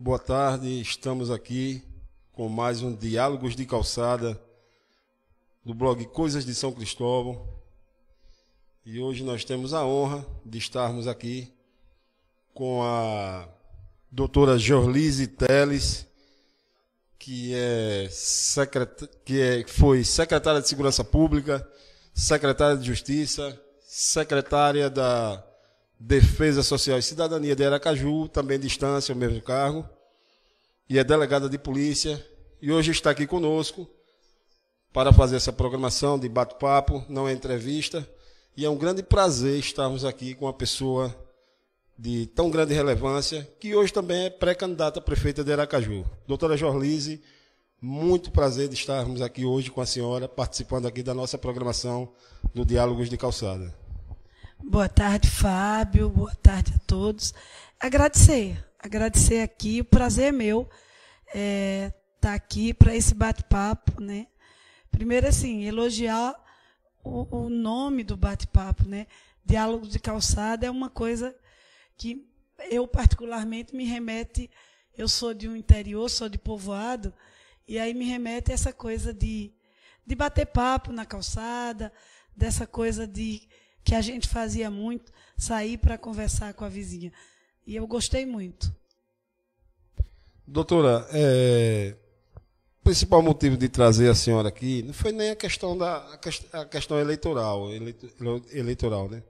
Boa tarde, estamos aqui com mais um Diálogos de Calçada do blog Coisas de São Cristóvão. E hoje nós temos a honra de estarmos aqui com a doutora Jorlise Teles, que foi secretária de Segurança Pública, secretária de Justiça, secretária da Defesa Social e Cidadania de Aracaju, também distância, o mesmo cargo, e é delegada de polícia, e hoje está aqui conosco para fazer essa programação de bate-papo, não é entrevista, e é um grande prazer estarmos aqui com uma pessoa de tão grande relevância, que hoje também é pré-candidata a prefeita de Aracaju. Doutora Jorlise, muito prazer de estarmos aqui hoje com a senhora, participando aqui da nossa programação do Diálogos de Calçada. Boa tarde, Fábio. Boa tarde a todos. Agradecer aqui. O prazer é meu estar aqui para esse bate-papo, né? Primeiro, assim, elogiar o nome do bate-papo, né? Diálogos de Calçada é uma coisa que eu, particularmente, me remete... Eu sou de um interior, sou de povoado, e aí me remete a essa coisa de bater papo na calçada, dessa coisa que a gente fazia muito, sair para conversar com a vizinha. E eu gostei muito. Doutora, o principal motivo de trazer a senhora aqui não foi nem a questão eleitoral, né?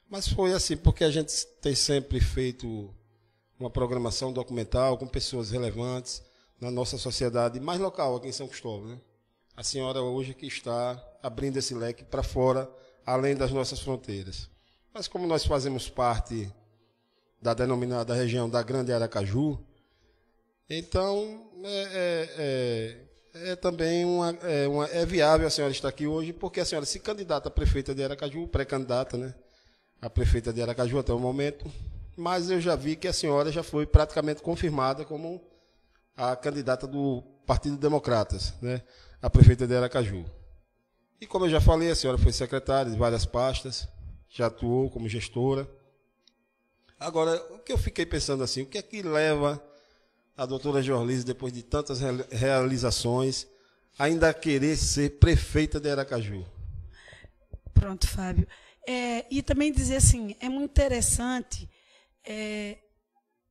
Mas foi assim, porque a gente tem sempre feito uma programação documental com pessoas relevantes na nossa sociedade, mais local aqui em São Cristóvão, né? A senhora hoje que está abrindo esse leque para fora, além das nossas fronteiras. Mas como nós fazemos parte da denominada região da Grande Aracaju, então também é viável a senhora estar aqui hoje, porque a senhora se candidata a prefeita de Aracaju, pré-candidata, né, a prefeita de Aracaju até o momento, mas eu já vi que a senhora já foi praticamente confirmada como a candidata do Partido Democratas, né, a prefeita de Aracaju. E como eu já falei, a senhora foi secretária de várias pastas, já atuou como gestora. Agora, o que eu fiquei pensando assim, o que é que leva a doutora Jorlise, depois de tantas realizações, ainda a querer ser prefeita de Aracaju? Pronto, Fábio. E também dizer assim, é muito interessante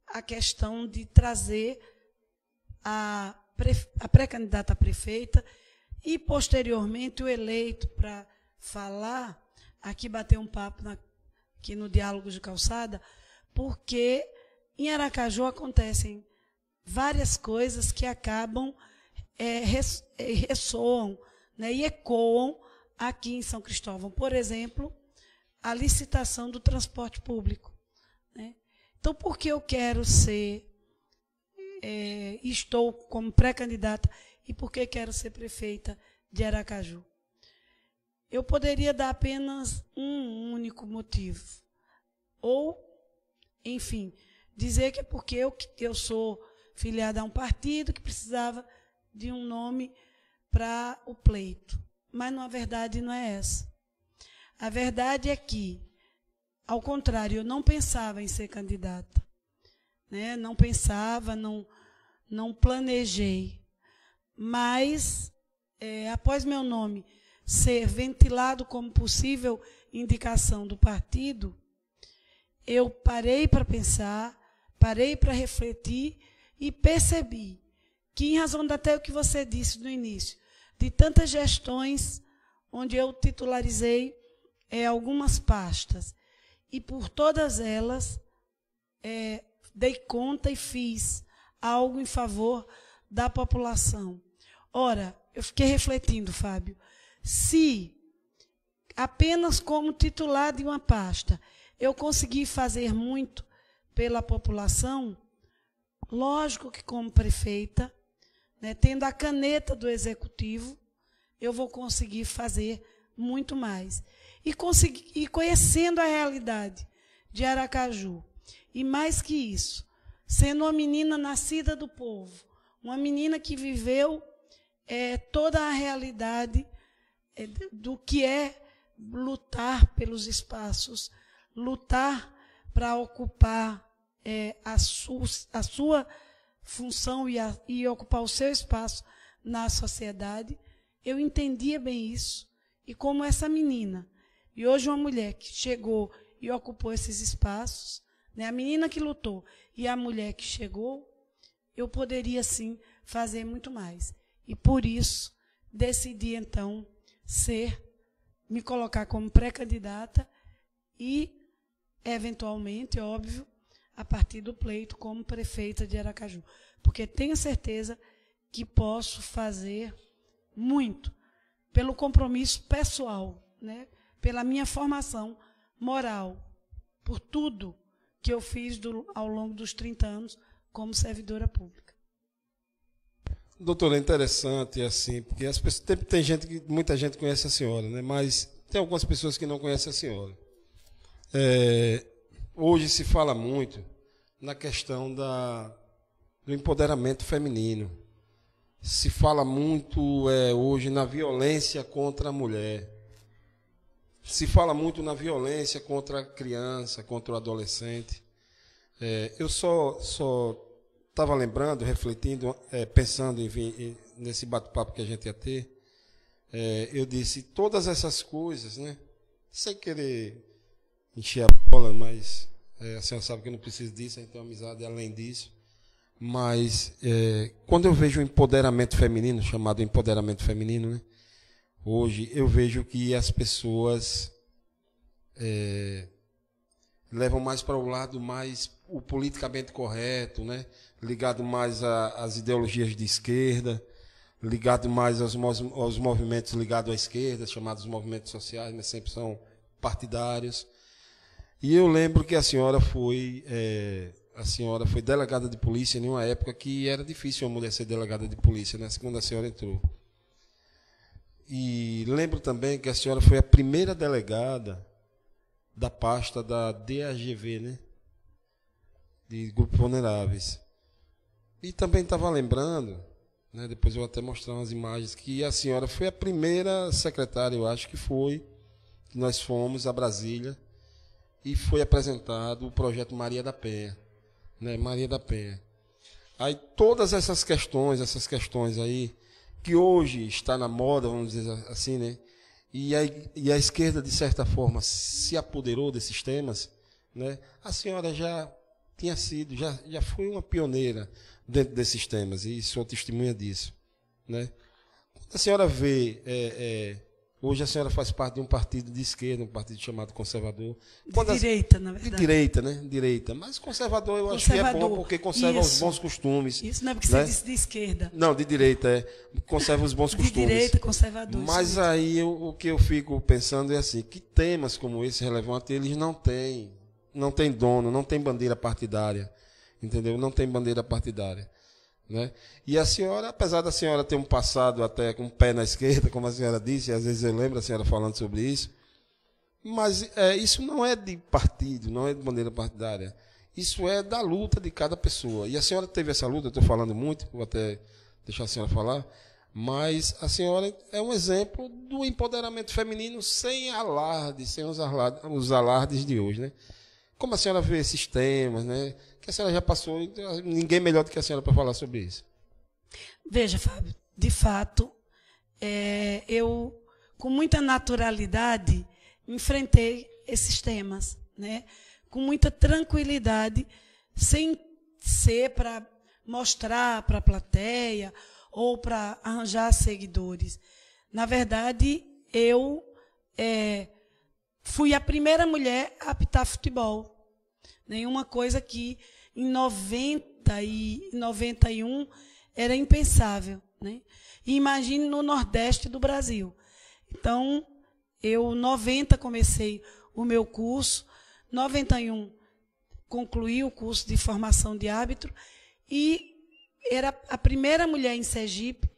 a questão de trazer a pré-candidata a prefeita e, posteriormente, o eleito para falar, aqui bater um papo aqui no Diálogo de Calçada, porque em Aracaju acontecem várias coisas que acabam, ressoam, né, e ecoam aqui em São Cristóvão. Por exemplo, a licitação do transporte público, né? Então, por que eu quero estou como pré-candidata e por que quero ser prefeita de Aracaju? Eu poderia dar apenas um único motivo. Ou, enfim, dizer que é porque eu sou filiada a um partido que precisava de um nome para o pleito. Mas, na verdade, não é essa. A verdade é que, ao contrário, eu não pensava em ser candidata, né? Não pensava, não planejei. Mas, após meu nome ser ventilado como possível indicação do partido, eu parei para pensar, parei para refletir e percebi que, em razão até o que você disse no início, de tantas gestões onde eu titularizei algumas pastas, e por todas elas dei conta e fiz algo em favor da população. Ora, eu fiquei refletindo, Fábio, se apenas como titular de uma pasta eu consegui fazer muito pela população, lógico que como prefeita, né, tendo a caneta do executivo, eu vou conseguir fazer muito mais. E conhecendo a realidade de Aracaju, e mais que isso, sendo uma menina nascida do povo, uma menina que viveu toda a realidade do que é lutar pelos espaços, lutar para ocupar a sua função e ocupar o seu espaço na sociedade, eu entendia bem isso. E como essa menina, e hoje uma mulher que chegou e ocupou esses espaços, né, a menina que lutou e a mulher que chegou, eu poderia, sim, fazer muito mais. E, por isso, decidi, então, me colocar como pré-candidata e, eventualmente, óbvio, a partir do pleito, como prefeita de Aracaju. Porque tenho certeza que posso fazer muito pelo compromisso pessoal, né? Pela minha formação moral, por tudo que eu fiz ao longo dos 30 anos como servidora pública. Doutora, é interessante, assim, porque as pessoas, muita gente conhece a senhora, né? Mas tem algumas pessoas que não conhecem a senhora. Hoje se fala muito na questão do empoderamento feminino. Se fala muito hoje na violência contra a mulher. Se fala muito na violência contra a criança, contra o adolescente. Eu só estava lembrando, refletindo, pensando nesse bate-papo que a gente ia ter. Eu disse, todas essas coisas, né, sem querer encher a bola, mas a senhora sabe que eu não preciso disso, então a amizade é além disso. Mas quando eu vejo o empoderamento feminino, chamado empoderamento feminino, né, hoje eu vejo que as pessoas levam mais para o lado mais o politicamente correto, né, ligado mais às ideologias de esquerda, ligado mais aos movimentos ligados à esquerda, chamados movimentos sociais, mas sempre são partidários. E eu lembro que a senhora foi delegada de polícia em uma época que era difícil uma mulher ser delegada de polícia, né, quando a senhora entrou. E lembro também que a senhora foi a primeira delegada da pasta da DAGV, né, de grupos vulneráveis. E também estava lembrando, né, depois eu vou até mostrar umas imagens, que a senhora foi a primeira secretária, eu acho que nós fomos a Brasília e foi apresentado o projeto Maria da Penha. Né, Maria da Penha. Aí todas essas questões aí, que hoje está na moda, vamos dizer assim, né, e a esquerda, de certa forma, se apoderou desses temas, né, a senhora já tinha sido, já foi uma pioneira dentro desses temas, e sou testemunha disso. Né. Quando a senhora vê, hoje a senhora faz parte de um partido de esquerda, um partido chamado conservador. Direita, na verdade. De direita, né? Direita. Mas conservador eu acho que é bom, porque conserva os bons costumes. Isso não é porque né? você disse de esquerda. Não, de direita, conserva os bons costumes. De direita, conservador. Mas aí o que eu fico pensando é assim, que temas como esse relevantes, eles não têm dono, não tem bandeira partidária. Entendeu? Não tem bandeira partidária. Né? E a senhora, apesar da senhora ter um passado até com o pé na esquerda, como a senhora disse, às vezes eu lembro a senhora falando sobre isso, mas isso não é de partido, não é de bandeira partidária, isso é da luta de cada pessoa. E a senhora teve essa luta, eu estou falando muito, vou até deixar a senhora falar, mas a senhora é um exemplo do empoderamento feminino sem alarde, sem os alardes de hoje. Né? Como a senhora vê esses temas, né? Que a senhora já passou, ninguém melhor do que a senhora para falar sobre isso. Veja, Fábio, de fato, eu, com muita naturalidade, enfrentei esses temas, né? Com muita tranquilidade, sem ser para mostrar para a plateia ou para arranjar seguidores. Na verdade, eu fui a primeira mulher a apitar futebol. Nenhuma coisa que em 90 e 91 era impensável. Né? E imagine no Nordeste do Brasil. Então, eu, em 90, comecei o meu curso, em 91, concluí o curso de formação de árbitro e era a primeira mulher em Sergipe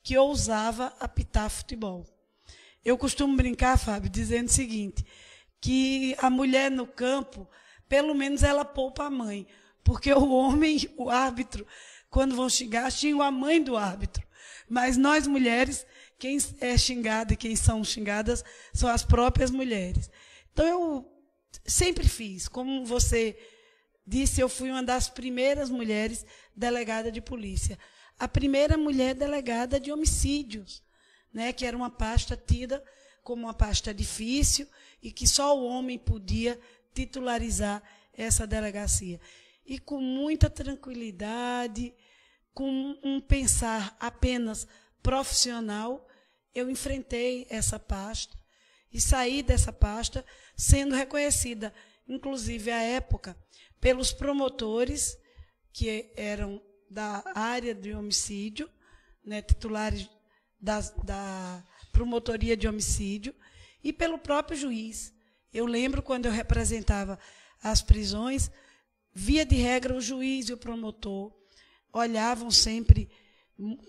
que ousava apitar futebol. Eu costumo brincar, Fábio, dizendo o seguinte, que a mulher no campo, pelo menos ela poupa a mãe, porque o homem, o árbitro, quando vão xingar, xingam a mãe do árbitro. Mas nós, mulheres, quem é xingada e quem são xingadas são as próprias mulheres. Então, eu sempre fiz, como você disse, eu fui uma das primeiras mulheres delegada de polícia. A primeira mulher delegada de homicídios, né, que era uma pasta tida como uma pasta difícil e que só o homem podia titularizar essa delegacia. E com muita tranquilidade, com um pensar apenas profissional, eu enfrentei essa pasta e saí dessa pasta sendo reconhecida, inclusive à época, pelos promotores que eram da área de homicídio, né, titulares da promotoria de homicídio, e pelo próprio juiz. Eu lembro quando eu representava as prisões, via de regra, o juiz e o promotor olhavam sempre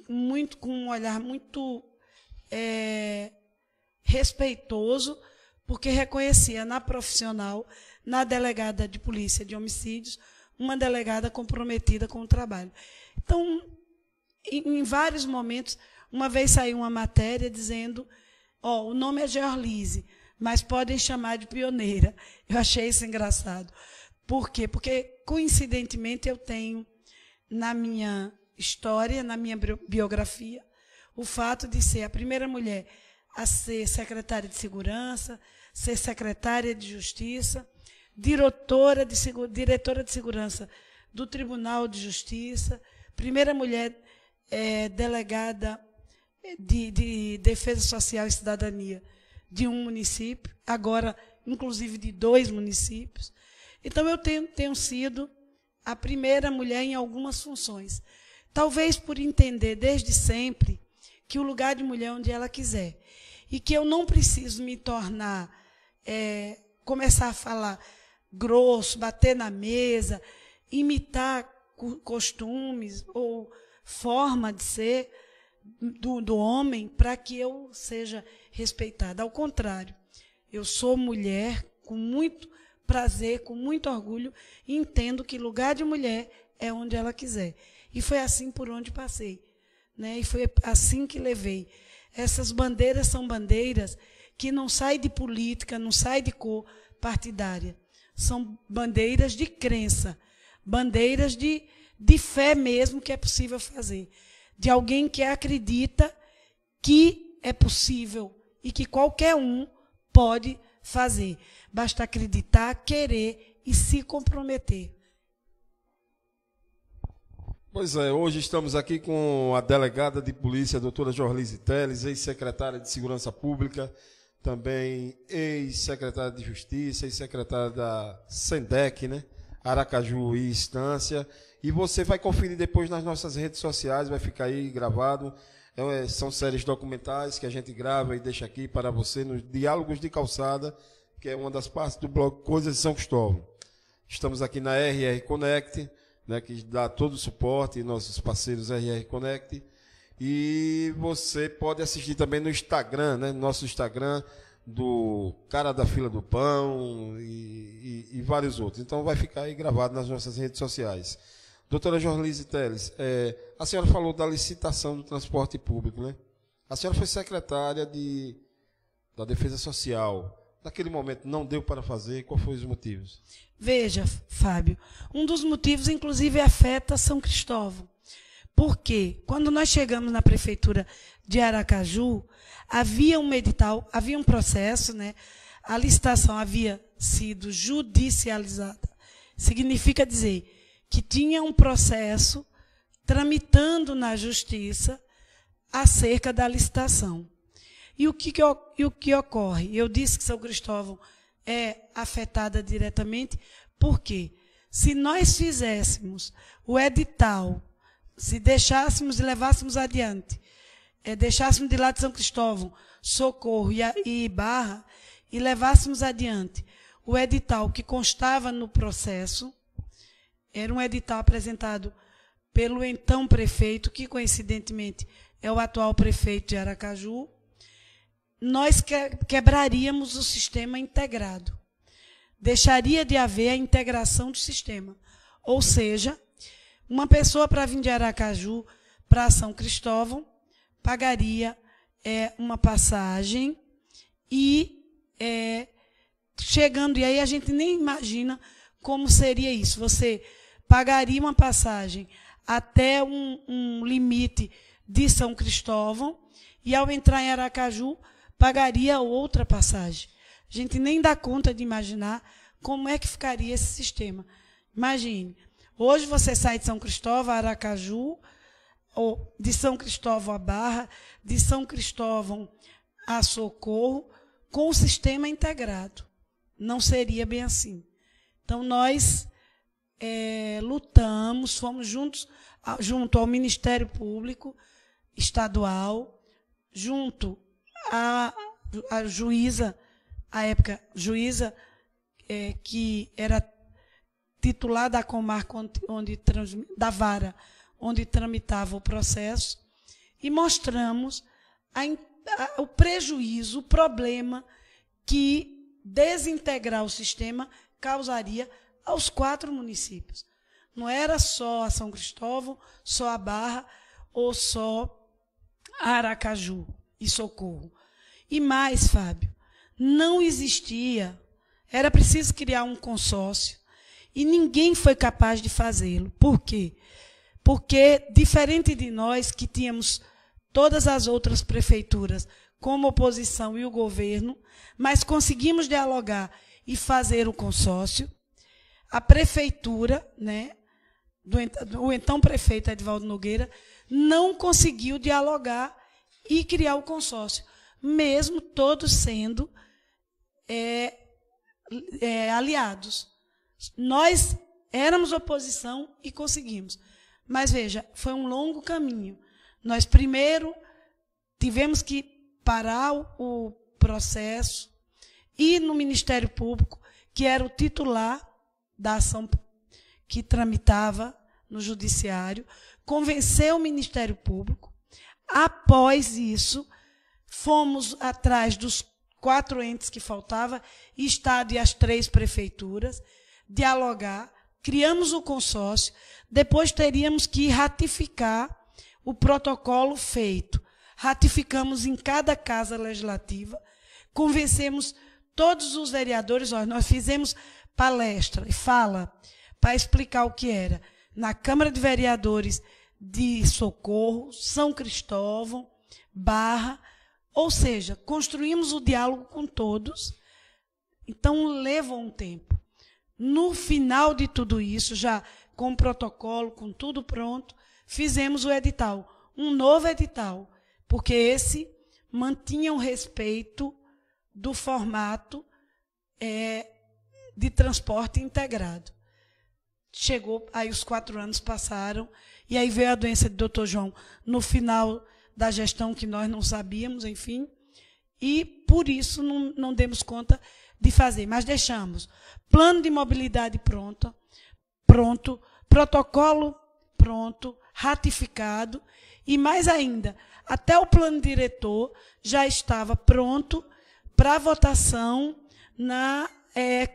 muito, com um olhar muito respeitoso, porque reconhecia na profissional, na delegada de polícia de homicídios, uma delegada comprometida com o trabalho. Então, em vários momentos, uma vez saiu uma matéria dizendo, o nome é Georlise, mas podem chamar de pioneira. Eu achei isso engraçado. Por quê? Porque, coincidentemente, eu tenho na minha história, na minha biografia, o fato de ser a primeira mulher a ser secretária de segurança, ser secretária de justiça, diretora de segurança do Tribunal de Justiça, primeira mulher delegada de Defesa Social e Cidadania de um município, agora, inclusive, de 2 municípios. Então, eu tenho sido a primeira mulher em algumas funções. Talvez por entender desde sempre que o lugar de mulher é onde ela quiser. E que eu não preciso me tornar, começar a falar grosso, bater na mesa, imitar costumes ou forma de ser do homem para que eu seja respeitada. Ao contrário, eu sou mulher com muito prazer, com muito orgulho, e entendo que lugar de mulher é onde ela quiser. E foi assim por onde passei, né? E foi assim que levei. Essas bandeiras são bandeiras que não saem de política, não saem de cor partidária. São bandeiras de crença, bandeiras de fé mesmo que é possível fazer. De alguém que acredita que é possível e que qualquer um pode fazer. Basta acreditar, querer e se comprometer. Pois é, hoje estamos aqui com a delegada de polícia, a doutora Georlise Teles, ex-secretária de Segurança Pública, também ex-secretária de Justiça, ex-secretária da SENDEC, né? Aracaju e Estância. E você vai conferir depois nas nossas redes sociais, vai ficar aí gravado. São séries documentais que a gente grava e deixa aqui para você nos Diálogos de Calçada, que é uma das partes do blog Coisas de São Cristóvão. Estamos aqui na RR Connect, né, que dá todo o suporte, nossos parceiros RR Connect. E você pode assistir também no Instagram, né, nosso Instagram, do Cara da Fila do Pão e vários outros. Então vai ficar aí gravado nas nossas redes sociais. Doutora Georlise Teles, a senhora falou da licitação do transporte público, né? A senhora foi secretária da Defesa Social. Naquele momento não deu para fazer, quais foram os motivos? Veja, Fábio, um dos motivos, inclusive, afeta São Cristóvão. Porque, quando nós chegamos na prefeitura de Aracaju, havia um edital, havia um processo, né? A licitação havia sido judicializada. Significa dizer que tinha um processo tramitando na justiça acerca da licitação. E o que ocorre? Eu disse que São Cristóvão é afetada diretamente, porque se nós fizéssemos o edital, se deixássemos e levássemos adiante, deixássemos de lado São Cristóvão, Socorro e Barra, e levássemos adiante o edital que constava no processo, era um edital apresentado pelo então prefeito, que coincidentemente é o atual prefeito de Aracaju, nós quebraríamos o sistema integrado. Deixaria de haver a integração do sistema. Ou seja, uma pessoa para vir de Aracaju para São Cristóvão pagaria uma passagem e chegando, e aí a gente nem imagina como seria isso. Você pagaria uma passagem até um limite de São Cristóvão e, ao entrar em Aracaju, pagaria outra passagem. A gente nem dá conta de imaginar como é que ficaria esse sistema. Imagine, hoje você sai de São Cristóvão a Aracaju, ou de São Cristóvão a Barra, de São Cristóvão a Socorro, com o sistema integrado. Não seria bem assim. Então, nós lutamos, fomos junto ao Ministério Público Estadual, junto à juíza, à época, juíza que era titular da comarca da vara onde tramitava o processo, e mostramos o prejuízo, o problema que desintegrar o sistema causaria aos 4 municípios. Não era só a São Cristóvão, só a Barra ou só a Aracaju e Socorro. E mais, Fábio, não existia, era preciso criar um consórcio e ninguém foi capaz de fazê-lo. Por quê? Porque, diferente de nós, que tínhamos todas as outras prefeituras como oposição e o governo, mas conseguimos dialogar e fazer o consórcio, a prefeitura, né, o então prefeito Edivaldo Nogueira, não conseguiu dialogar e criar o consórcio, mesmo todos sendo aliados. Nós éramos oposição e conseguimos. Mas, veja, foi um longo caminho. Nós, primeiro, tivemos que parar o processo, ir no Ministério Público, que era o titular da ação que tramitava no Judiciário, convencer o Ministério Público. Após isso, fomos atrás dos 4 entes que faltavam, Estado e as 3 prefeituras, dialogar, criamos o consórcio, depois teríamos que ratificar o protocolo feito. Ratificamos em cada casa legislativa, convencemos todos os vereadores, nós fizemos palestra e fala para explicar o que era. Na Câmara de Vereadores de Socorro, São Cristóvão, Barra, ou seja, construímos o diálogo com todos, então levou um tempo. No final de tudo isso, já com o protocolo, com tudo pronto, fizemos o edital, um novo edital, porque esse mantinha o respeito do formato de transporte integrado. Chegou, aí os 4 anos passaram, e aí veio a doença do Dr. João no final da gestão, que nós não sabíamos, enfim, e por isso não demos conta de fazer, mas deixamos plano de mobilidade pronto, protocolo pronto, ratificado, e mais ainda, até o plano diretor já estava pronto para votação na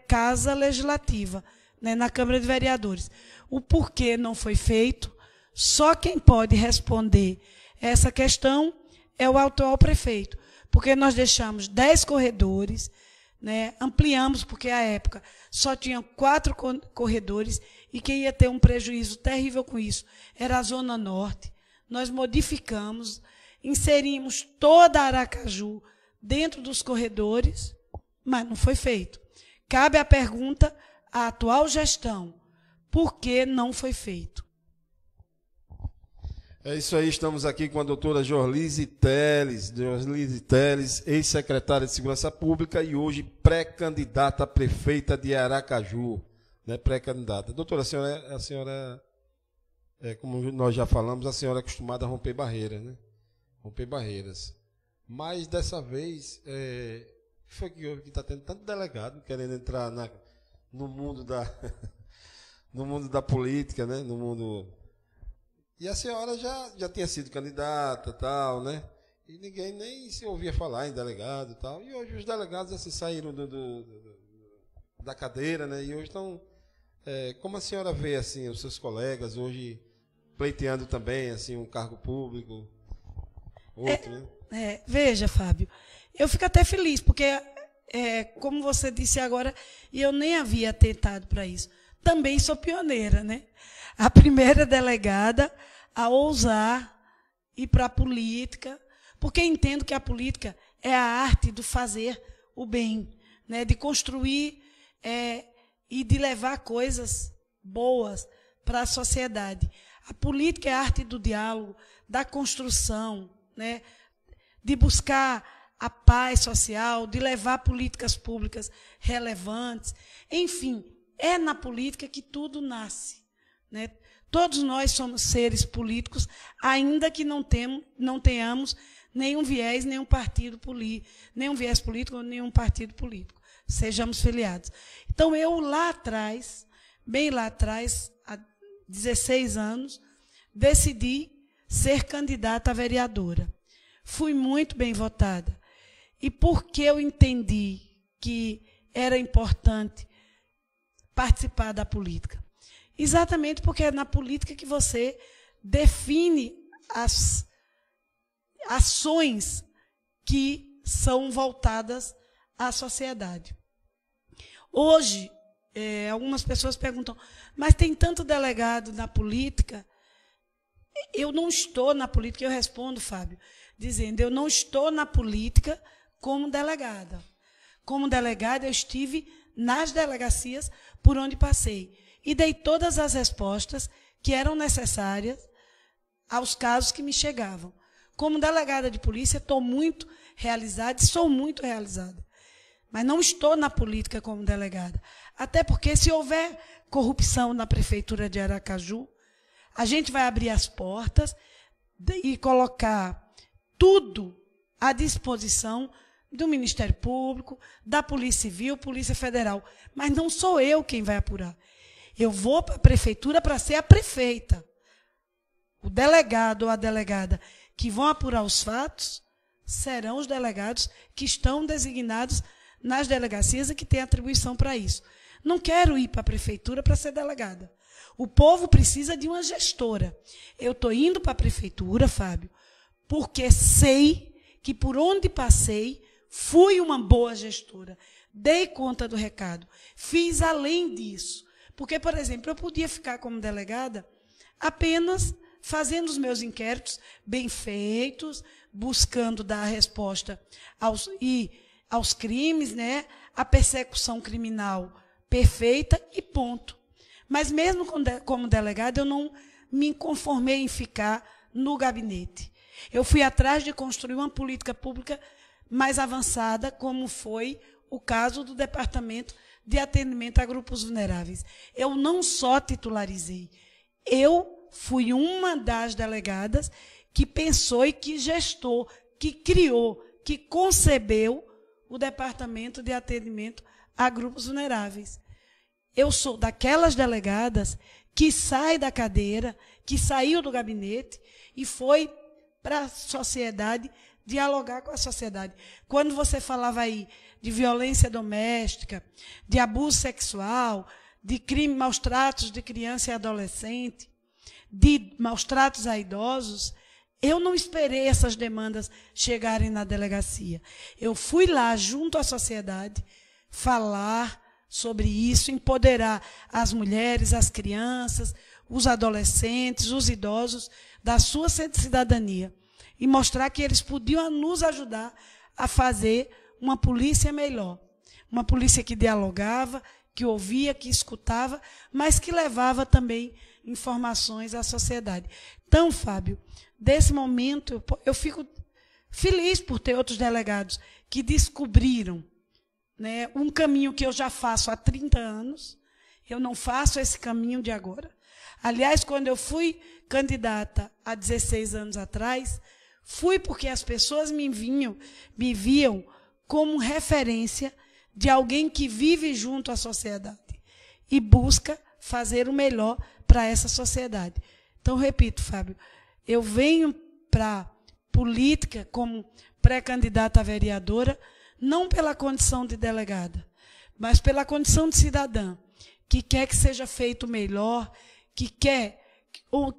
Casa Legislativa, né, na Câmara de Vereadores. O porquê não foi feito, só quem pode responder essa questão é o atual prefeito, porque nós deixamos 10 corredores, né, ampliamos, porque à época só tinham 4 corredores, e quem ia ter um prejuízo terrível com isso era a Zona Norte. Nós modificamos, inserimos toda a Aracaju dentro dos corredores, mas não foi feito. Cabe a pergunta à atual gestão, por que não foi feito? É isso aí, estamos aqui com a doutora Jorlise Teles, ex-secretária de Segurança Pública e hoje pré-candidata a prefeita de Aracaju, né, pré-candidata. Doutora, a senhora, como nós já falamos, a senhora é acostumada a romper barreiras, né? Romper barreiras. Mas, dessa vez, foi que está tendo tanto delegado querendo entrar no mundo no mundo da política, né? No mundo... E a senhora já tinha sido candidata, tal, né? E ninguém nem se ouvia falar em delegado, tal. E hoje os delegados assim saíram da cadeira, né? E hoje estão... como a senhora vê assim os seus colegas hoje pleiteando também assim um cargo público, outro, né? Veja, Fábio, eu fico até feliz porque como você disse agora, e eu nem havia tentado para isso. também sou pioneira, né? A primeira delegada a ousar ir para a política, porque entendo que a política é a arte do fazer o bem, né? De construir e de levar coisas boas para a sociedade. A política é a arte do diálogo, da construção, né? De buscar a paz social, de levar políticas públicas relevantes. Enfim, é na política que tudo nasce, né? Todos nós somos seres políticos, ainda que não tenhamos nenhum viés, nenhum partido político, nenhum viés político, nenhum partido político. Sejamos filiados. Então, eu lá atrás, bem lá atrás, há 16 anos, decidi ser candidata a vereadora. Fui muito bem votada. E porque eu entendi que era importante participar da política? Exatamente porque é na política que você define as ações que são voltadas à sociedade. Hoje, algumas pessoas perguntam, mas tem tanto delegado na política? Eu não estou na política, eu respondo, Fábio, dizendo, eu não estou na política como delegada. Como delegada, eu estive nas delegacias por onde passei e dei todas as respostas que eram necessárias aos casos que me chegavam. Como delegada de polícia, estou muito realizada e sou muito realizada. Mas não estou na política como delegada. Até porque, se houver corrupção na Prefeitura de Aracaju, a gente vai abrir as portas e colocar tudo à disposição do Ministério Público, da Polícia Civil, Polícia Federal. Mas não sou eu quem vai apurar. Eu vou para a Prefeitura para ser a prefeita. O delegado ou a delegada que vão apurar os fatos serão os delegados que estão designados nas delegacias e que têm atribuição para isso. Não quero ir para a Prefeitura para ser delegada. O povo precisa de uma gestora. Eu estou indo para a Prefeitura, Fábio, porque sei que por onde passei, fui uma boa gestora. Dei conta do recado. Fiz além disso. Porque, por exemplo, eu podia ficar como delegada apenas fazendo os meus inquéritos bem feitos, buscando dar resposta aos crimes, né? A persecução criminal perfeita e ponto. Mas mesmo como delegada, eu não me conformei em ficar no gabinete. Eu fui atrás de construir uma política pública mais avançada, como foi o caso do Departamento de Atendimento a Grupos Vulneráveis. Eu não só titularizei, eu fui uma das delegadas que pensou e que gestou, que criou, que concebeu o Departamento de Atendimento a Grupos Vulneráveis. Eu sou daquelas delegadas que sai da cadeira, que saiu do gabinete e foi para a sociedade, dialogar com a sociedade. Quando você falava aí de violência doméstica, de abuso sexual, de crime, maus tratos de criança e adolescente, de maus tratos a idosos, eu não esperei essas demandas chegarem na delegacia. Eu fui lá, junto à sociedade, falar sobre isso, empoderar as mulheres, as crianças, os adolescentes, os idosos, da sua cidadania. E mostrar que eles podiam nos ajudar a fazer uma polícia melhor. Uma polícia que dialogava, que ouvia, que escutava, mas que levava também informações à sociedade. Então, Fábio, desse momento, eu fico feliz por ter outros delegados que descobriram, né, um caminho que eu já faço há 30 anos. Eu não faço esse caminho de agora. Aliás, quando eu fui candidata há 16 anos atrás, fui porque as pessoas me viam como referência de alguém que vive junto à sociedade e busca fazer o melhor para essa sociedade. Então, repito, Fábio, eu venho para a política como pré-candidata a vereadora, não pela condição de delegada, mas pela condição de cidadã, que quer que seja feito melhor, que quer, o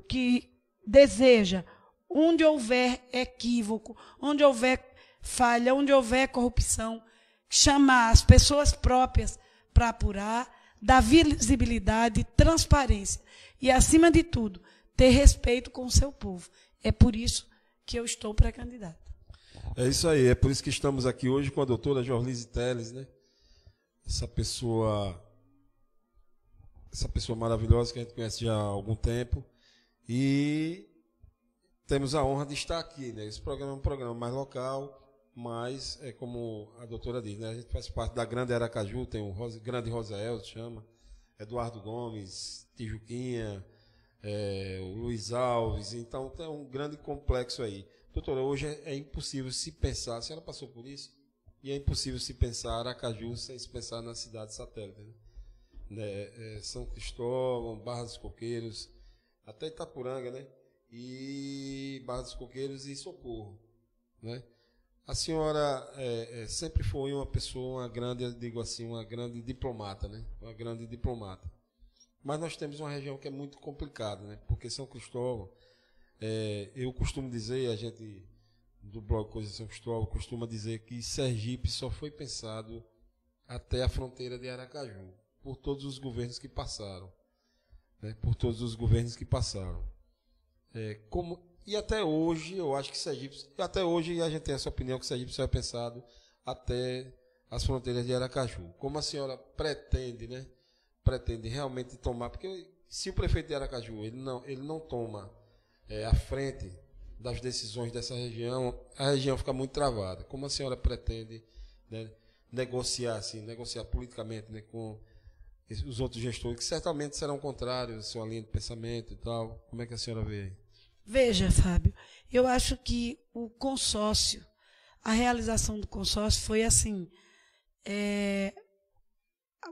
que deseja, onde houver equívoco, onde houver falha, onde houver corrupção, chamar as pessoas próprias para apurar, dar visibilidade, transparência e, acima de tudo, ter respeito com o seu povo. É por isso que eu estou pré-candidata. É isso aí, é por isso que estamos aqui hoje com a doutora Jorlise Teles, né? Essa pessoa maravilhosa que a gente conhece já há algum tempo. E temos a honra de estar aqui, né? Esse programa é um programa mais local, mas é como a doutora diz, né? A gente faz parte da Grande Aracaju, tem o Grande Rosael, se chama, Eduardo Gomes, Tijuquinha, o Luiz Alves, então tem um grande complexo aí. Doutora, hoje é impossível se pensar, a senhora passou por isso, e é impossível se pensar Aracaju sem se pensar na cidade satélite, né? São Cristóvão, Barra dos Coqueiros, até Itapuranga, né? E Barra dos Coqueiros e Socorro, né? A senhora sempre foi uma pessoa, uma grande diplomata, né? Uma grande diplomata. Mas nós temos uma região que é muito complicada, né? Porque São Cristóvão, eu costumo dizer, a gente do blog Coisa de São Cristóvão costuma dizer que Sergipe só foi pensado até a fronteira de Aracaju, por todos os governos que passaram, né? Por todos os governos que passaram. E até hoje, eu acho que Sergipe, até hoje a gente tem essa opinião que Sergipe só é pensado até as fronteiras de Aracaju. Como a senhora pretende, né? Pretende realmente tomar, porque se o prefeito de Aracaju ele não toma à frente das decisões dessa região, a região fica muito travada. Como a senhora pretende, né, negociar politicamente, né, com os outros gestores, que certamente serão contrários à sua linha de pensamento e tal? Como é que a senhora vê aí? Veja, Fábio, eu acho que o consórcio, a realização do consórcio foi assim,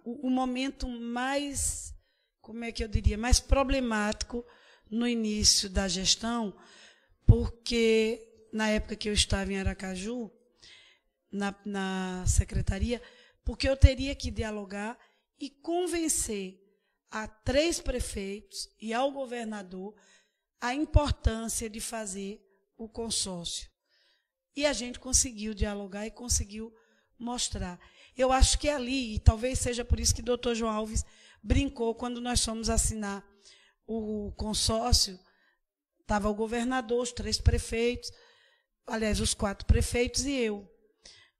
o momento mais, como é que eu diria, mais problemático no início da gestão, porque na época que eu estava em Aracaju, na secretaria, porque eu teria que dialogar e convencer a 3 prefeitos e ao governador a importância de fazer o consórcio. E a gente conseguiu dialogar e conseguiu mostrar. Eu acho que ali, e talvez seja por isso que o doutor João Alves brincou quando nós fomos assinar o consórcio, estava o governador, os 3 prefeitos, aliás, os 4 prefeitos e eu,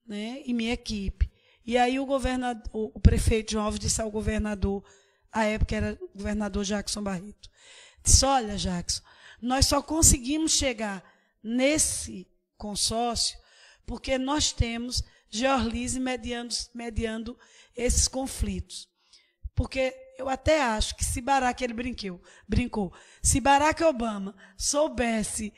né, e minha equipe. E aí o prefeito João Alves disse ao governador, à época era o governador Jackson Barreto, disse: olha, Jackson, nós só conseguimos chegar nesse consórcio porque nós temos Jorlise mediando esses conflitos. Porque eu até acho que se ele brincou, se Barack Obama soubesse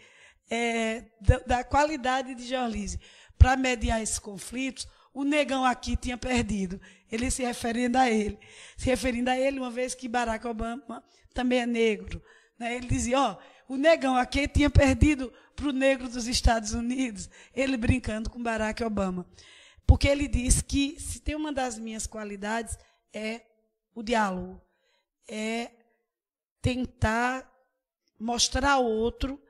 da qualidade de Jorlise para mediar esses conflitos, o negão aqui tinha perdido. Ele se referindo a ele, uma vez que Barack Obama também é negro, né? Ele dizia, o negão aqui tinha perdido para o negro dos Estados Unidos, ele brincando com Barack Obama. Porque ele disse que se tem uma das minhas qualidades é o diálogo, é tentar mostrar ao outro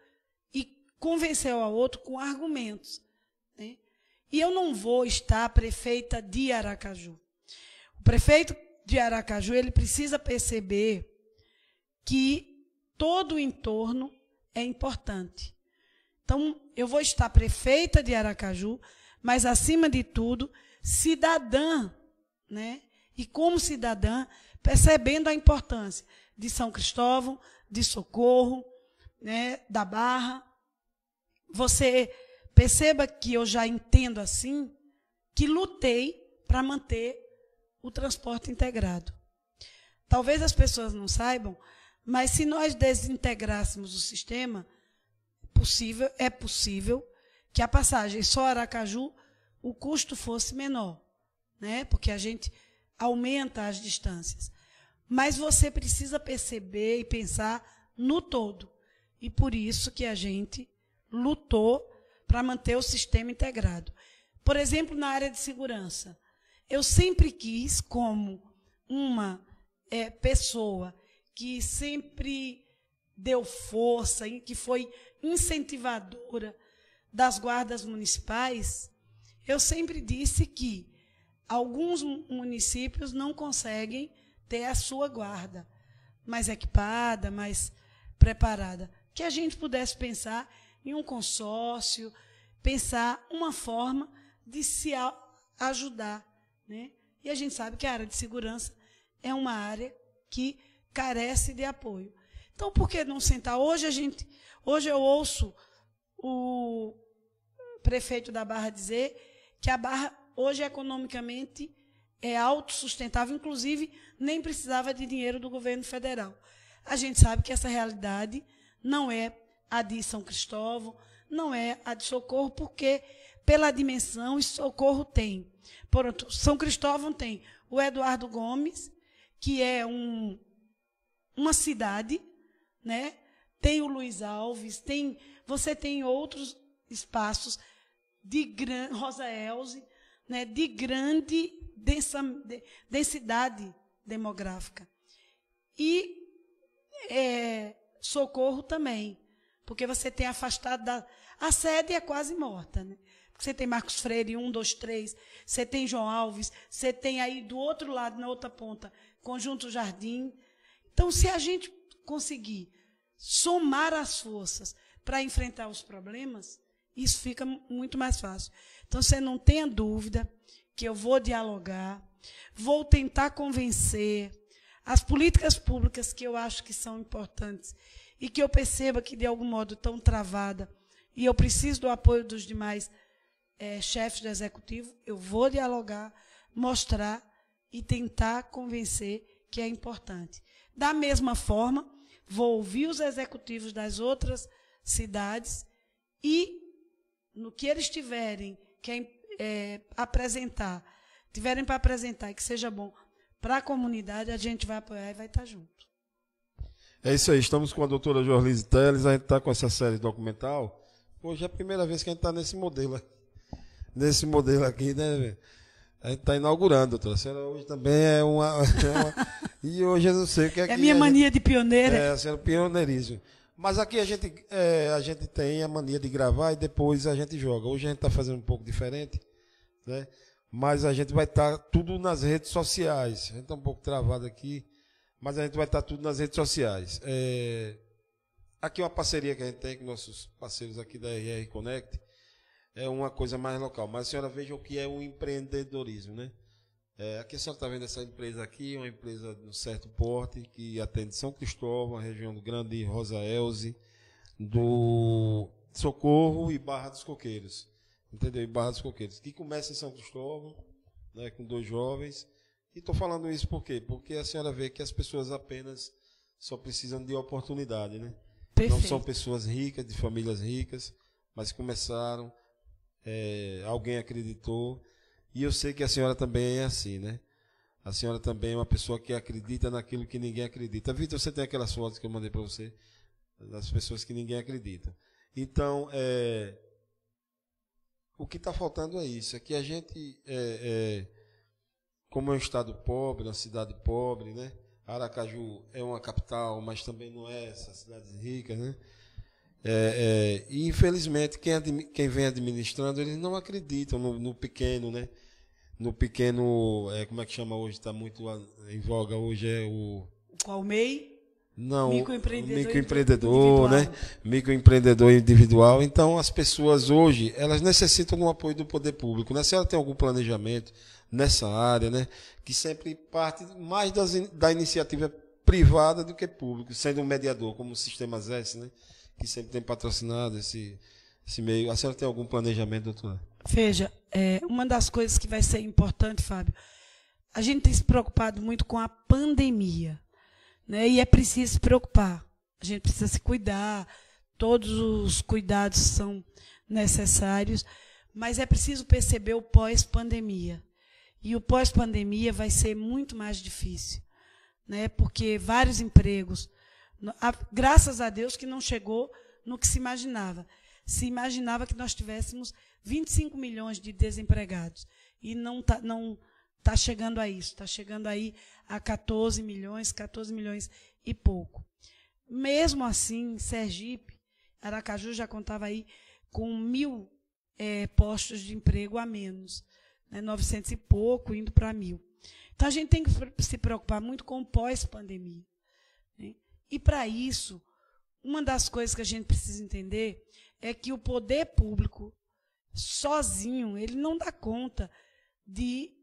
e convencer ao outro com argumentos, né? E eu não vou estar prefeita de Aracaju. O prefeito de Aracaju ele precisa perceber que todo o entorno é importante. Então, eu vou estar prefeita de Aracaju, mas, acima de tudo, cidadã, né? E como cidadã, percebendo a importância de São Cristóvão, de Socorro, né, da Barra. Você perceba que eu já entendo assim, que lutei para manter o transporte integrado. Talvez as pessoas não saibam, mas se nós desintegrássemos o sistema, é possível que a passagem só Aracaju, o custo fosse menor, né? Porque a gente aumenta as distâncias. Mas você precisa perceber e pensar no todo. E por isso que a gente lutou para manter o sistema integrado. Por exemplo, na área de segurança. Eu sempre quis, como uma pessoa que sempre deu força, que foi incentivadora das guardas municipais, eu sempre disse que alguns municípios não conseguem ter a sua guarda mais equipada, mais preparada. Que a gente pudesse pensar em um consórcio, pensar uma forma de se ajudar, né? E a gente sabe que a área de segurança é uma área que carece de apoio. Então, por que não sentar? Hoje eu ouço o prefeito da Barra dizer que a Barra hoje economicamente é autossustentável, inclusive nem precisava de dinheiro do governo federal. A gente sabe que essa realidade não é a de São Cristóvão, não é a de Socorro, porque pela dimensão Socorro tem. Por São Cristóvão tem o Eduardo Gomes, que é uma cidade, né? Tem o Luiz Alves, você tem outros espaços de Rosa Elze, né? De grande densidade demográfica. E Socorro também, porque você tem afastado a sede é quase morta, né? Porque você tem Marcos Freire 1, 2, 3, você tem João Alves, você tem aí do outro lado, na outra ponta, Conjunto Jardim. Então, se a gente conseguir somar as forças para enfrentar os problemas, isso fica muito mais fácil. Então, você não tenha dúvida que eu vou dialogar, vou tentar convencer as políticas públicas que eu acho que são importantes e que eu perceba que, de algum modo, estão travadas e eu preciso do apoio dos demais chefes do Executivo, eu vou dialogar, mostrar e tentar convencer que é importante. Da mesma forma, vou ouvir os executivos das outras cidades e, no que eles tiverem para apresentar e que seja bom para a comunidade, a gente vai apoiar e vai estar junto. É isso aí, estamos com a doutora Jorlise Teles, a gente está com essa série documental. Hoje é a primeira vez que a gente está nesse modelo aqui, né? A gente está inaugurando, doutora. A senhora hoje também é uma e hoje eu não sei o que é que... É minha mania de pioneira. A senhora pioneirismo. Mas aqui a gente tem a mania de gravar e depois a gente joga. Hoje a gente está fazendo um pouco diferente, né? Mas a gente vai estar tudo nas redes sociais. A gente está um pouco travado aqui, mas a gente vai estar tudo nas redes sociais. Aqui é uma parceria que a gente tem com nossos parceiros aqui da RR Connect. É uma coisa mais local. Mas a senhora veja o que é o empreendedorismo, né? Aqui a senhora está vendo essa empresa aqui, uma empresa de um certo porte, que atende São Cristóvão, a região do Grande Rosa Elze, do Socorro e Barra dos Coqueiros. Entendeu? E Barra dos Coqueiros. Que começa em São Cristóvão, né, com 2 jovens. E estou falando isso por quê? Porque a senhora vê que as pessoas apenas só precisam de oportunidade, né? Perfeito. Não são pessoas ricas, de famílias ricas, mas começaram, alguém acreditou. E eu sei que a senhora também é assim, né? A senhora também é uma pessoa que acredita naquilo que ninguém acredita. Vitor, você tem aquelas fotos que eu mandei para você, das pessoas que ninguém acredita. Então, o que está faltando é isso, é que a gente, como é um estado pobre, uma cidade pobre, né? Aracaju é uma capital, mas também não é essas cidades ricas, né? E infelizmente quem vem administrando, eles não acreditam no pequeno, né? No pequeno, como é que chama hoje? Está muito em voga hoje, Qual MEI? Não, microempreendedor, né? Microempreendedor individual. Então, as pessoas hoje, elas necessitam do apoio do poder público, né? Se ela tem algum planejamento nessa área, né? Que sempre parte mais da iniciativa privada do que público, sendo um mediador, como o Sistema S, né? Que sempre tem patrocinado esse meio. A senhora tem algum planejamento, doutora? Veja, uma das coisas que vai ser importante, Fábio, a gente tem se preocupado muito com a pandemia, né? E é preciso se preocupar. A gente precisa se cuidar, todos os cuidados são necessários, mas é preciso perceber o pós-pandemia. E o pós-pandemia vai ser muito mais difícil, né? Porque vários empregos, graças a Deus que não chegou no que se imaginava. Se imaginava que nós tivéssemos 25 milhões de desempregados. E não está chegando a isso. Está chegando aí a 14 milhões e pouco. Mesmo assim, Sergipe, Aracaju já contava aí com 1.000 postos de emprego a menos né, 900 e pouco, indo para 1.000. Então, a gente tem que se preocupar muito com o pós-pandemia, né? E, para isso, uma das coisas que a gente precisa entender é que o poder público, sozinho, ele não dá conta de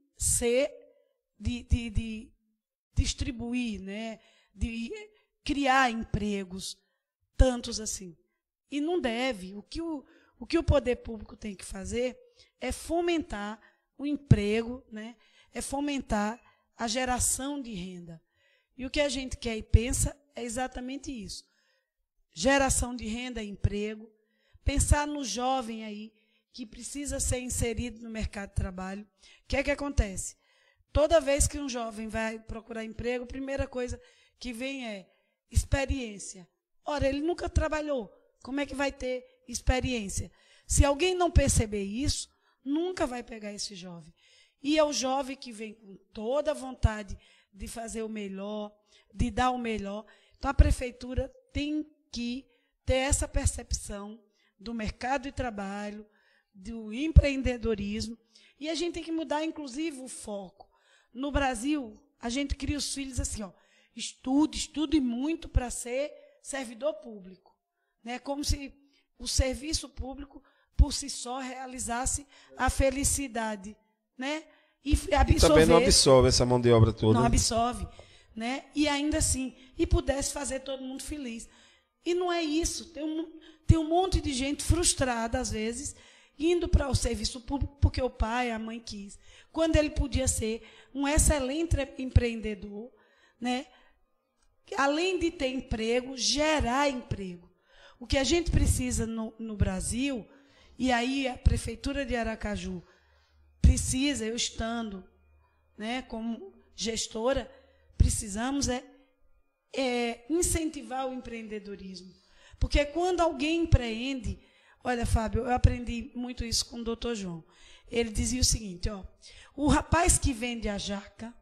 distribuir, né, de criar empregos, tantos assim. E não deve. O que o poder público tem que fazer é fomentar o emprego, né, é fomentar a geração de renda. E o que a gente quer e pensa é exatamente isso. Geração de renda e emprego. Pensar no jovem aí, que precisa ser inserido no mercado de trabalho. O que é que acontece? Toda vez que um jovem vai procurar emprego, a primeira coisa que vem é experiência. Ora, ele nunca trabalhou. Como é que vai ter experiência? Se alguém não perceber isso, nunca vai pegar esse jovem. E é o jovem que vem com toda a vontade de fazer o melhor, de dar o melhor. Então, a prefeitura tem que ter essa percepção do mercado de trabalho, do empreendedorismo, e a gente tem que mudar, inclusive, o foco. No Brasil, a gente cria os filhos assim, ó, estude muito para ser servidor público, né? Como se o serviço público, por si só, realizasse a felicidade, né? E também não absorve essa mão de obra toda. Não absorve, né? E ainda assim, e pudesse fazer todo mundo feliz. E não é isso. Tem um monte de gente frustrada, às vezes, indo para o serviço público porque o pai, a mãe quis. Quando ele podia ser um excelente empreendedor, né? Além de ter emprego, gerar emprego. O que a gente precisa no Brasil, e aí a Prefeitura de Aracaju precisa, eu estando, né, como gestora, precisamos incentivar o empreendedorismo. Porque quando alguém empreende, olha, Fábio, eu aprendi muito isso com o doutor João. Ele dizia o seguinte, ó, o rapaz que vende a jaca,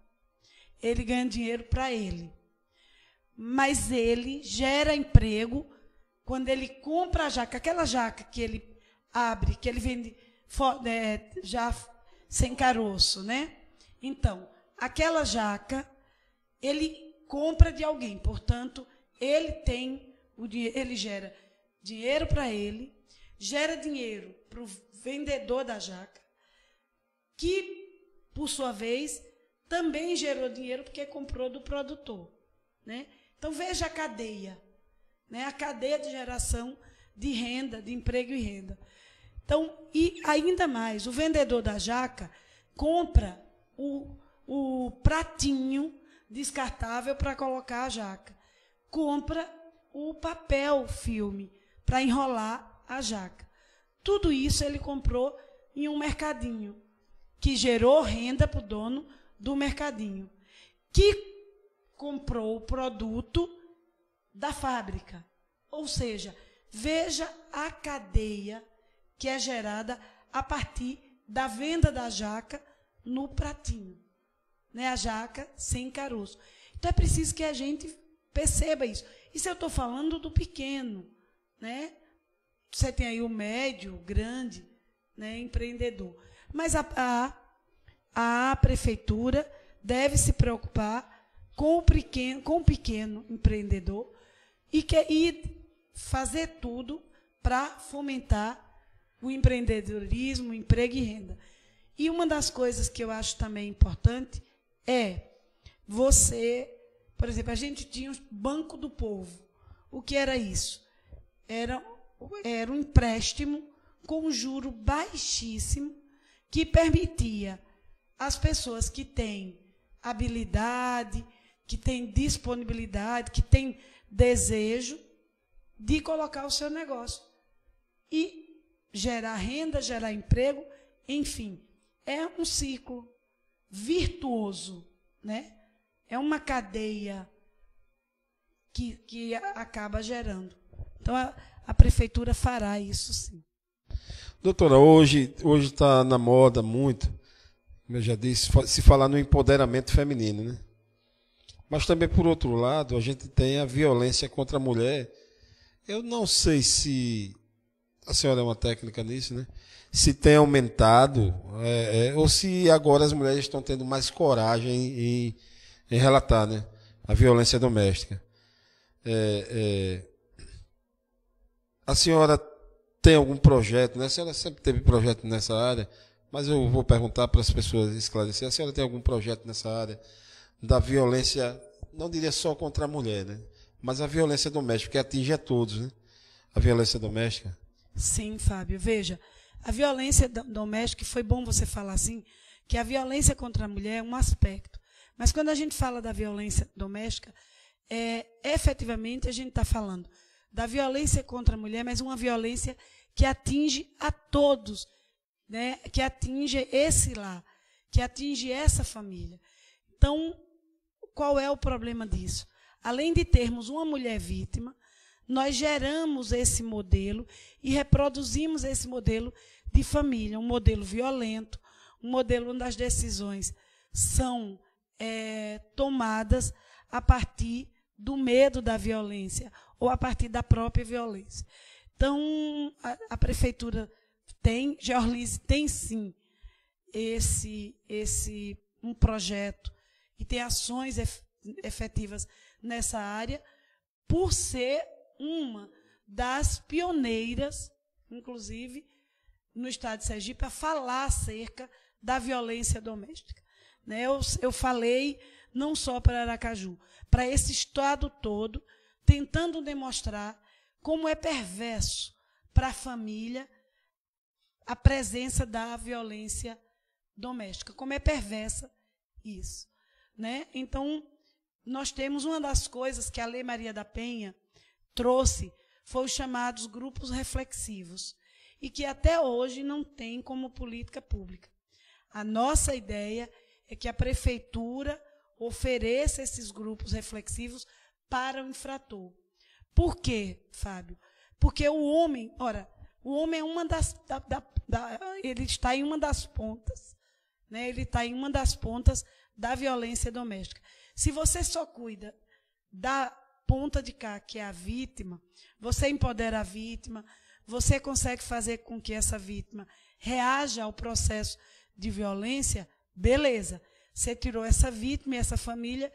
ele ganha dinheiro para ele. Mas ele gera emprego quando ele compra a jaca, aquela jaca que ele abre, que ele vende já sem caroço, né? Então, aquela jaca, ele compra de alguém, portanto, ele tem o dinheiro, ele gera dinheiro para ele, gera dinheiro para o vendedor da jaca, que, por sua vez, também gerou dinheiro porque comprou do produtor, né? Então, veja a cadeia, né? A cadeia de geração de renda, de emprego e renda. Então, e ainda mais, o vendedor da jaca compra o pratinho descartável para colocar a jaca, compra o papel filme para enrolar a jaca. Tudo isso ele comprou em um mercadinho, que gerou renda para o dono do mercadinho, que comprou o produto da fábrica. Ou seja, veja a cadeia que é gerada a partir da venda da jaca no pratinho, né? A jaca sem caroço. Então, é preciso que a gente perceba isso. Isso eu estou falando do pequeno, né? Você tem aí o médio, o grande, né, empreendedor. Mas a prefeitura deve se preocupar com o pequeno empreendedor e fazer tudo para fomentar o empreendedorismo, o emprego e renda. E uma das coisas que eu acho também importante é você, por exemplo, a gente tinha o Banco do Povo. O que era isso? Era um empréstimo com juro baixíssimo que permitia às pessoas que têm habilidade, que têm disponibilidade, que têm desejo de colocar o seu negócio e gerar renda, gerar emprego, enfim, é um ciclo virtuoso, né? É uma cadeia que acaba gerando. Então, a prefeitura fará isso, sim. Doutora, hoje está na moda muito, como eu já disse, se falar no empoderamento feminino, né? Mas também, por outro lado, a gente tem a violência contra a mulher. Eu não sei se a senhora é uma técnica nisso, né? Se tem aumentado, ou se agora as mulheres estão tendo mais coragem em relatar, né, a violência doméstica. A senhora tem algum projeto, né? A senhora sempre teve projeto nessa área, mas eu vou perguntar para as pessoas esclarecer. A senhora tem algum projeto nessa área da violência, não diria só contra a mulher, né? Mas a violência doméstica, que atinge a todos, né? A violência doméstica. Sim, Fábio. Veja, a violência doméstica, e foi bom você falar assim, que a violência contra a mulher é um aspecto. Mas quando a gente fala da violência doméstica, efetivamente a gente está falando da violência contra a mulher, mas uma violência que atinge a todos, né? Que atinge esse lar, que atinge essa família. Então, qual é o problema disso? Além de termos uma mulher vítima, nós geramos esse modelo e reproduzimos esse modelo de família, um modelo violento, um modelo onde as decisões são tomadas a partir do medo da violência ou a partir da própria violência. Então, a prefeitura tem, Georlise tem sim um projeto e tem ações efetivas nessa área, por ser uma das pioneiras, inclusive, no estado de Sergipe, a falar acerca da violência doméstica. Né? Eu falei não só para Aracaju, para esse estado todo, tentando demonstrar como é perverso para a família a presença da violência doméstica, como é perversa isso. Né? Então, nós temos uma das coisas que a Lei Maria da Penha trouxe, foi os chamados grupos reflexivos, e que até hoje não tem como política pública. A nossa ideia é que a prefeitura ofereça esses grupos reflexivos para o infrator. Por quê, Fábio? Porque o homem é uma ele está em uma das pontas, né? Ele está em uma das pontas da violência doméstica. Se você só cuida da ponta de cá, que é a vítima, você empodera a vítima, você consegue fazer com que essa vítima reaja ao processo de violência, beleza. Você tirou essa vítima e essa família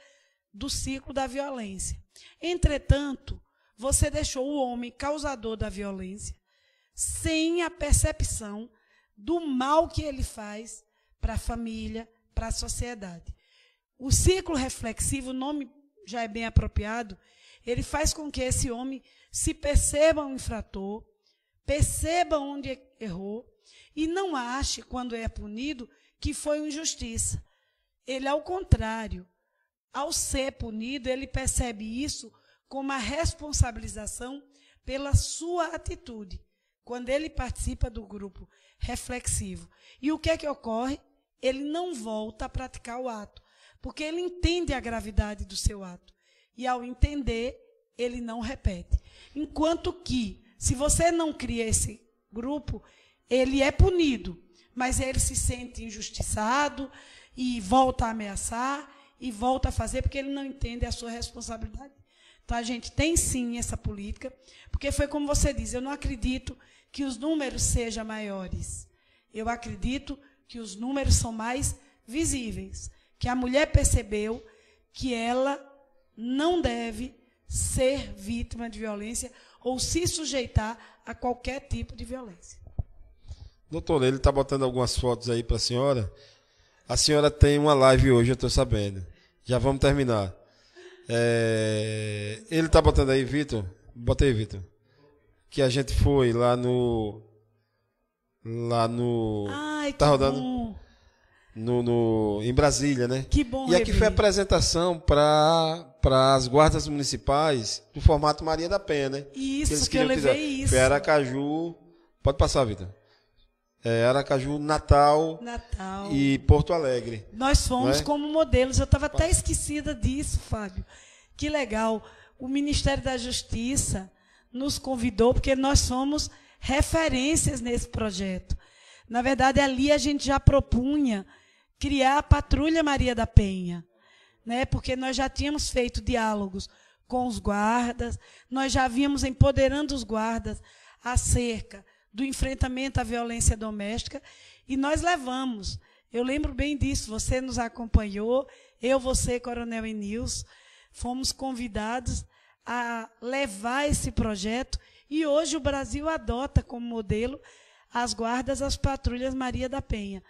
do ciclo da violência. Entretanto, você deixou o homem causador da violência sem a percepção do mal que ele faz para a família, para a sociedade. O ciclo reflexivo, o nome já é bem apropriado, ele faz com que esse homem se perceba um infrator, perceba onde errou e não ache, quando é punido, que foi injustiça. Ele, ao contrário, ao ser punido, ele percebe isso como a responsabilização pela sua atitude, quando ele participa do grupo reflexivo. E o que é que ocorre? Ele não volta a praticar o ato, porque ele entende a gravidade do seu ato. E, ao entender, ele não repete. Enquanto que, se você não cria esse grupo, ele é punido, mas ele se sente injustiçado e volta a ameaçar e volta a fazer, porque ele não entende a sua responsabilidade. Então, a gente tem, sim, essa política, porque foi como você diz, eu não acredito que os números sejam maiores. Eu acredito que os números são mais visíveis, que a mulher percebeu que ela não deve ser vítima de violência ou se sujeitar a qualquer tipo de violência. Doutor, ele está botando algumas fotos aí para a senhora. A senhora tem uma live hoje, eu estou sabendo. Já vamos terminar. Ele está botando aí, Vitor? Bota aí, Vitor. Que a gente foi lá no... Ai, tá que rodando bom. Em Brasília, né? Que bom. E aqui foi a apresentação para as guardas municipais do formato Maria da Penha, né? Isso, que eu levei isso. Foi Aracaju. Pode passar, Vitor. Aracaju, Natal e Porto Alegre. Nós fomos como modelos. Eu estava até esquecida disso, Fábio. Que legal. O Ministério da Justiça nos convidou, porque nós somos referências nesse projeto. Na verdade, ali a gente já propunha criar a Patrulha Maria da Penha, né? Porque nós já tínhamos feito diálogos com os guardas, nós já vínhamos empoderando os guardas acerca do enfrentamento à violência doméstica, e nós levamos. Eu lembro bem disso, você nos acompanhou, você, Coronel Enilson, fomos convidados a levar esse projeto, e hoje o Brasil adota como modelo as guardas, as patrulhas Maria da Penha.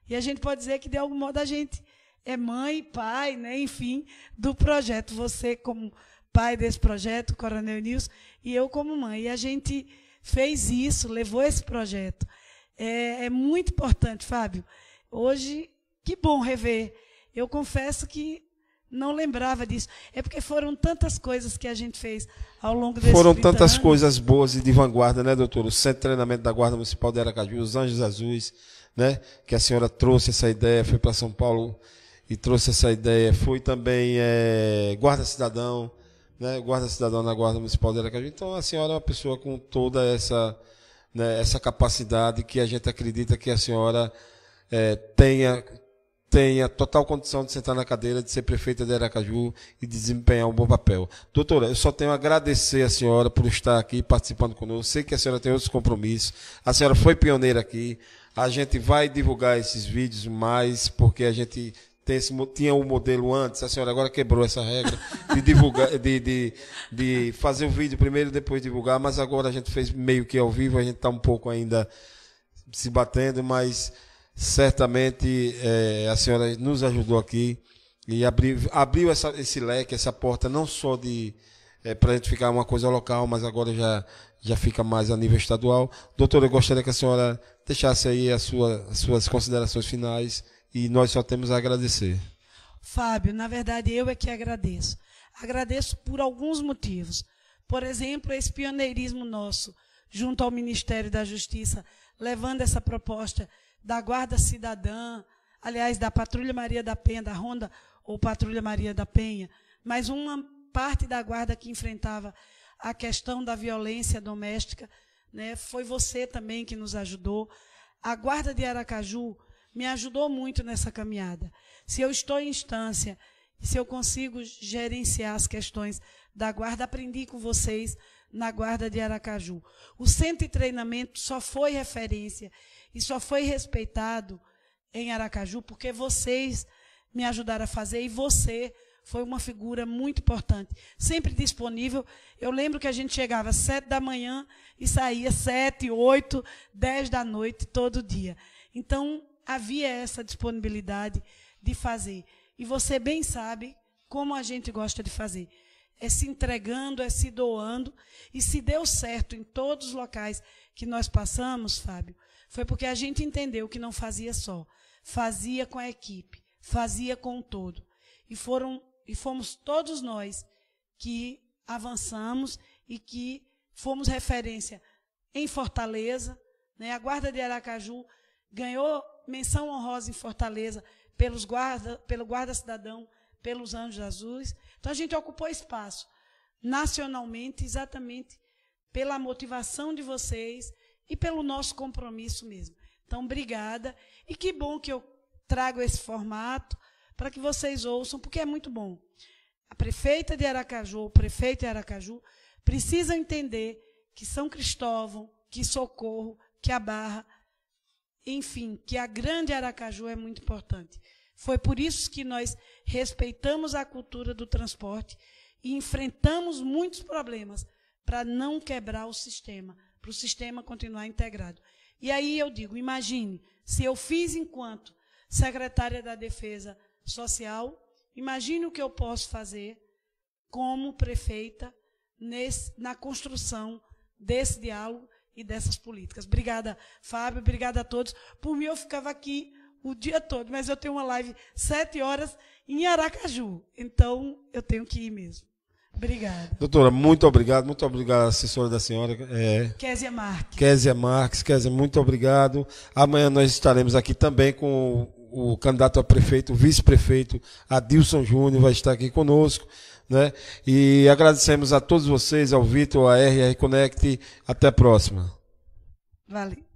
E a gente pode dizer que, de algum modo, a gente é mãe, pai, né, enfim, do projeto. Você como pai desse projeto, Coronel Enilson, e eu como mãe. E a gente fez isso, levou esse projeto. É muito importante, Fábio. Hoje, que bom rever. Eu confesso que não lembrava disso. É porque foram tantas coisas que a gente fez ao longo desses 30 anos. Foram tantas coisas boas e de vanguarda, né, doutor? O Centro de Treinamento da Guarda Municipal de Aracaju, os Anjos Azuis, né, que a senhora trouxe essa ideia, foi para São Paulo e trouxe essa ideia. Foi também Guarda Cidadão, né, Guarda Cidadão na Guarda Municipal de Aracaju. Então, a senhora é uma pessoa com toda essa, né, essa capacidade que a gente acredita que a senhora tenha total condição de sentar na cadeira, de ser prefeita de Aracaju e de desempenhar um bom papel. Doutora, eu só tenho a agradecer a senhora por estar aqui participando conosco. Sei que a senhora tem outros compromissos. A senhora foi pioneira aqui. A gente vai divulgar esses vídeos mais, porque a gente tinha um modelo antes. A senhora agora quebrou essa regra de divulgar, de fazer o vídeo primeiro e depois divulgar, mas agora a gente fez meio que ao vivo, a gente está um pouco ainda se batendo, mas certamente a senhora nos ajudou aqui e abriu esse leque, essa porta, não só para a gente ficar uma coisa local, mas agora já fica mais a nível estadual. Doutora, eu gostaria que a senhora deixasse aí as suas considerações finais e nós só temos a agradecer. Fábio, na verdade, eu é que agradeço. Agradeço por alguns motivos. Por exemplo, esse pioneirismo nosso, junto ao Ministério da Justiça, levando essa proposta da Guarda Cidadã, aliás, da Patrulha Maria da Penha, da Ronda ou Patrulha Maria da Penha, mas uma parte da Guarda que enfrentava a questão da violência doméstica, né, foi você também que nos ajudou. A Guarda de Aracaju me ajudou muito nessa caminhada. Se eu estou em instância, se eu consigo gerenciar as questões da Guarda, aprendi com vocês na Guarda de Aracaju. O centro de treinamento só foi referência e só foi respeitado em Aracaju porque vocês me ajudaram a fazer e você foi uma figura muito importante, sempre disponível. Eu lembro que a gente chegava às 7 da manhã e saía 7, 8, 10 da noite todo dia. Então, havia essa disponibilidade de fazer. E você bem sabe como a gente gosta de fazer. É se entregando, é se doando. E se deu certo em todos os locais que nós passamos, Fábio, foi porque a gente entendeu que não fazia só. Fazia com a equipe, fazia com o todo. E fomos todos nós que avançamos e que fomos referência em Fortaleza, né? A Guarda de Aracaju ganhou menção honrosa em Fortaleza pelo Guarda Cidadão, pelos Anjos Azuis. Então, a gente ocupou espaço nacionalmente, exatamente pela motivação de vocês e pelo nosso compromisso mesmo. Então, obrigada. E que bom que eu trago esse formato para que vocês ouçam, porque é muito bom. A prefeita de Aracaju, o prefeito de Aracaju, precisam entender que São Cristóvão, que Socorro, que a Barra, enfim, que a grande Aracaju é muito importante. Foi por isso que nós respeitamos a cultura do transporte e enfrentamos muitos problemas para não quebrar o sistema, para o sistema continuar integrado. E aí eu digo, imagine, se eu fiz enquanto secretária da Defesa Social, imagine o que eu posso fazer como prefeita na construção desse diálogo e dessas políticas. Obrigada, Fábio, obrigada a todos. Por mim, eu ficava aqui o dia todo, mas eu tenho uma live 7 horas em Aracaju, então eu tenho que ir mesmo. Obrigada. Doutora, muito obrigado, assessora da senhora. Késia Marques. Késia Marques, Késia, muito obrigado. Amanhã nós estaremos aqui também com o candidato a prefeito, o vice-prefeito Adilson Júnior, vai estar aqui conosco, né? E agradecemos a todos vocês, ao Vitor, à RR Connect. Até a próxima. Valeu.